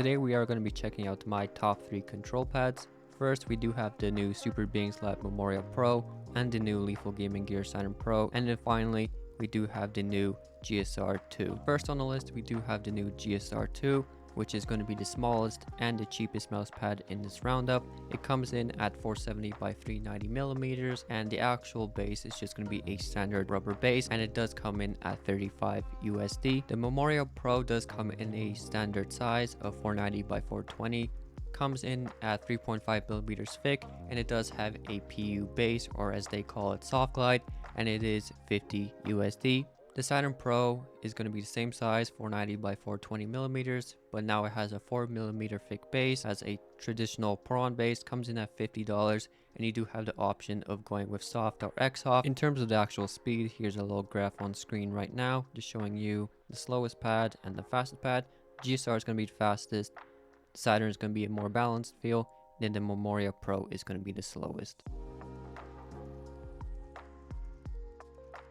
today we are going to be checking out my top 3 control pads. First, we do have the new Super Beings Lab Memoria Pro and the new Lethal Gaming Gear Saturn Pro, and then finally we do have the new GSR II. First on the list, we do have the new GSR II, which is going to be the smallest and the cheapest mouse pad in this roundup. It comes in at 470 by 390 millimeters, and the actual base is just going to be a standard rubber base, and it does come in at 35 USD. The Memoria Pro does come in a standard size of 490 by 420, comes in at 3.5 millimeters thick, and it does have a PU base, or as they call it, soft glide, and it is 50 USD. The Saturn Pro is going to be the same size, 490 by 420 millimeters, but now it has a 4 millimeter thick base, as a traditional Pro-On base, comes in at $50, and you do have the option of going with soft or X-Soft. In terms of the actual speed, here's a little graph on screen right now, just showing you the slowest pad and the fastest pad. GSR is going to be the fastest, Saturn is going to be a more balanced feel, then the Memoria Pro is going to be the slowest.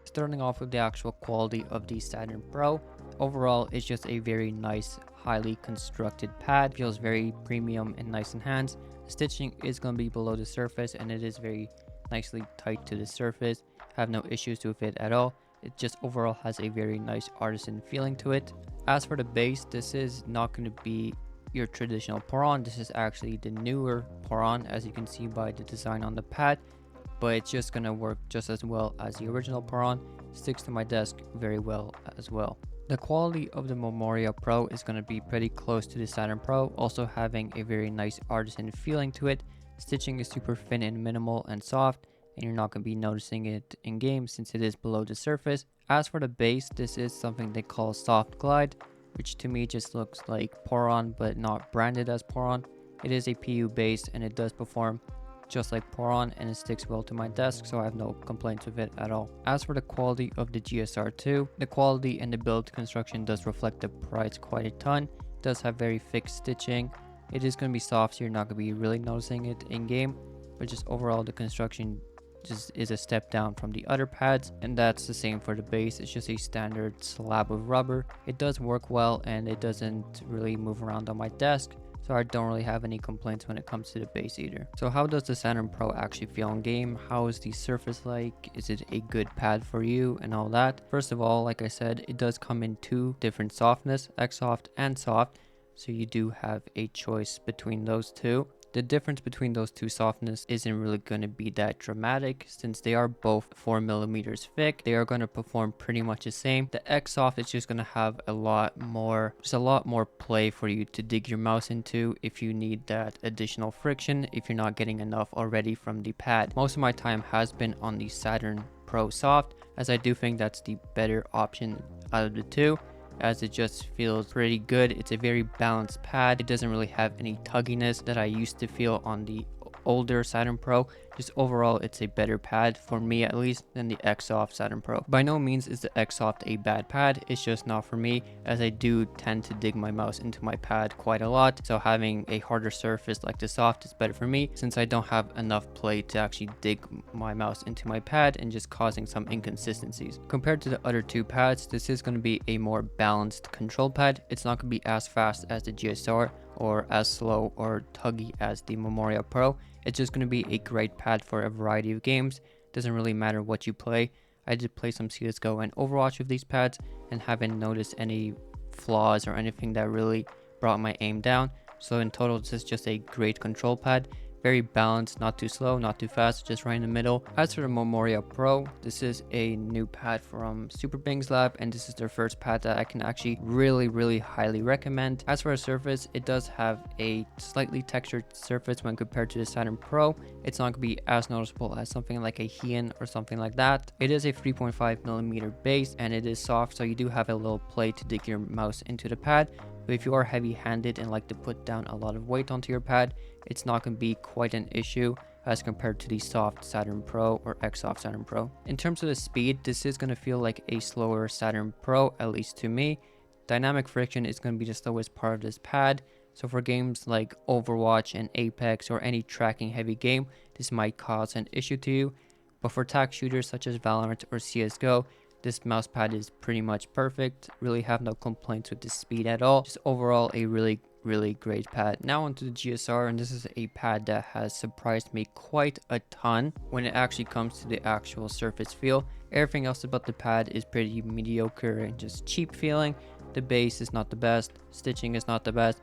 Starting off with the actual quality of the Saturn Pro, overall it's just a very nice, highly constructed pad. Feels very premium and nice in hands. The stitching is going to be below the surface, and it is very nicely tight to the surface. Have no issues with it at all. It just overall has a very nice artisan feeling to it. As for the base, this is not going to be your traditional Pro-On. This is actually the newer Pro-On, as you can see by the design on the pad, but it's just gonna work just as well as the original Pro-On. Sticks to my desk very well as well. The quality of the Memoria Pro is going to be pretty close to the Saturn Pro, also having a very nice artisan feeling to it. Stitching is super thin and minimal and soft, and you're not going to be noticing it in game since it is below the surface. As for the base, this is something they call soft glide, which to me just looks like Pro-On but not branded as Pro-On. It is a PU base, and it does perform just like Pro-On, and it sticks well to my desk, so I have no complaints with it at all. As for the quality of the GSR II, the quality and the build construction does reflect the price quite a ton. It does have very thick stitching. It is going to be soft, so you're not going to be really noticing it in game, but just overall the construction just is a step down from the other pads, and that's the same for the base. It's just a standard slab of rubber. It does work well, and it doesn't really move around on my desk, so I don't really have any complaints when it comes to the base either. So how does the Saturn Pro actually feel in game? How is the surface like? Is it a good pad for you and all that? First of all, like I said, it does come in 2 different softness, X-Soft and soft, so you do have a choice between those two. The difference between those two softness isn't really going to be that dramatic, since they are both 4 millimeters thick. They are going to perform pretty much the same. The X-Soft is just going to have a lot more play for you to dig your mouse into if you need that additional friction, if you're not getting enough already from the pad. Most of my time has been on the Saturn Pro Soft, as I do think that's the better option out of the two, as it just feels pretty good. It's a very balanced pad. It doesn't really have any tugginess that I used to feel on the older Saturn Pro. Just overall, it's a better pad, for me at least, than the X-Soft Saturn Pro. By no means is the X-Soft a bad pad, it's just not for me, as I do tend to dig my mouse into my pad quite a lot, so having a harder surface like the Soft is better for me, since I don't have enough play to actually dig my mouse into my pad and just causing some inconsistencies. Compared to the other two pads, this is going to be a more balanced control pad. It's not going to be as fast as the GSR, or as slow or tuggy as the Memoria Pro. It's just going to be a great pad for a variety of games. Doesn't really matter what you play. I did play some CSGO and Overwatch with these pads, and haven't noticed any flaws or anything that really brought my aim down. So in total, this is just a great control pad. Very balanced, not too slow, not too fast, just right in the middle. As for the Memoria Pro, this is a new pad from Super Beings Lab, and this is their first pad that I can actually really highly recommend. As for a surface, it does have a slightly textured surface when compared to the Saturn Pro. It's not going to be as noticeable as something like a Heian or something like that. It is a 3.5 millimeter base, and it is soft, so you do have a little play to dig your mouse into the pad. But if you are heavy-handed and like to put down a lot of weight onto your pad, it's not going to be quite an issue as compared to the soft Saturn Pro or X-Soft Saturn Pro. In terms of the speed, this is going to feel like a slower Saturn Pro, at least to me. Dynamic friction is going to be the slowest part of this pad, so for games like Overwatch and Apex or any tracking heavy game, this might cause an issue to you. But for tag shooters such as Valorant or CSGO, this mouse pad is pretty much perfect. Really have no complaints with the speed at all. Just overall a really really great pad. Now onto the GSR, and this is a pad that has surprised me quite a ton when it actually comes to the actual surface feel. Everything else about the pad is pretty mediocre and just cheap feeling. The base is not the best, stitching is not the best,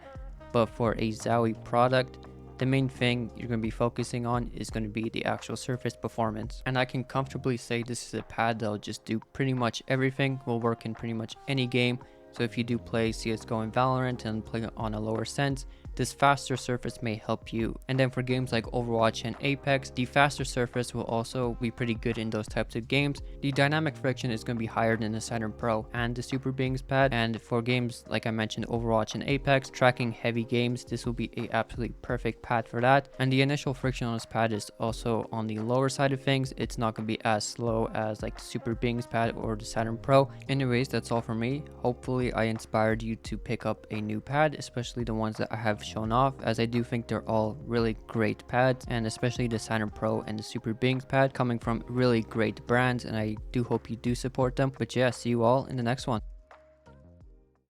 but for a Zowie product, the main thing you're going to be focusing on is going to be the actual surface performance. And I can comfortably say this is a pad that'll just do pretty much everything, will work in pretty much any game. So if you do play CSGO and Valorant and play on a lower sense, this faster surface may help you. And then for games like Overwatch and Apex, the faster surface will also be pretty good in those types of games. The dynamic friction is going to be higher than the Saturn Pro and the Super Bings pad. And for games like I mentioned, Overwatch and Apex, tracking heavy games, this will be a absolutely perfect pad for that. And the initial friction on this pad is also on the lower side of things. It's not going to be as slow as like the Super Bings pad or the Saturn Pro. Anyways, that's all for me. Hopefully I inspired you to pick up a new pad, especially the ones that I have shown off, as I do think they're all really great pads, and especially the Saturn Pro and the Super Bings pad coming from really great brands, and I do hope you do support them. But yeah, see you all in the next one.